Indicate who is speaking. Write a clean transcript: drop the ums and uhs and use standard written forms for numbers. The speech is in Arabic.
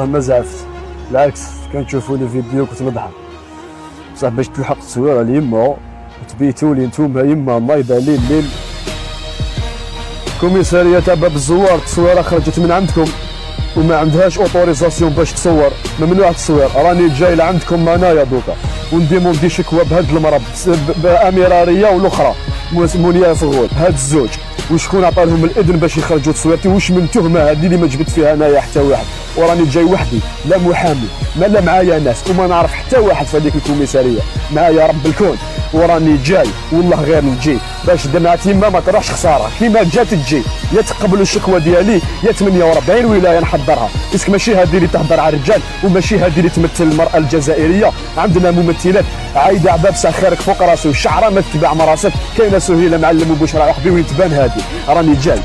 Speaker 1: والله ما زعفت، بالعكس كنشوفوني فيديو كنت نضحك بصح باش تلحق التصويره ليما وتبيتوا لي نتوما يما نايضه ليل كوميساريه تاع باب الزوار التصويره خرجت من عندكم وما عندهاش اوتوريزاسيون باش تصور، ممنوع التصوير. راني جاي لعندكم انايا دوكا ونديموندي شكوى بهاد المرض باميراريه والاخرى منيا فغول هاد الزوج، وشكون عطا لهم الاذن باش يخرجوا تصويرتي؟ واش من تهمه هذه اللي ما جبت فيها انايا حتى واحد؟ وراني جاي وحدي، لا محامي لا معايا ناس وما نعرف حتى واحد في هذيك الكوميساريه، معايا رب الكون وراني جاي والله غير نجي باش دمعت يما ما تروحش خساره، كيما جات تجي يا تقبلوا الشكوى ديالي يا 48 ولايه نحضرها. اسك ماشي هذه اللي تهضر على الرجال وماشي هذه اللي تمثل المراه الجزائريه، عندنا ممثلات عايده عبابسه خيرك فوق راسي وشعره ما تتبع مراسك، كاينه سهيله معلم وبشرى وحبي وين تبان هذه. راني جاي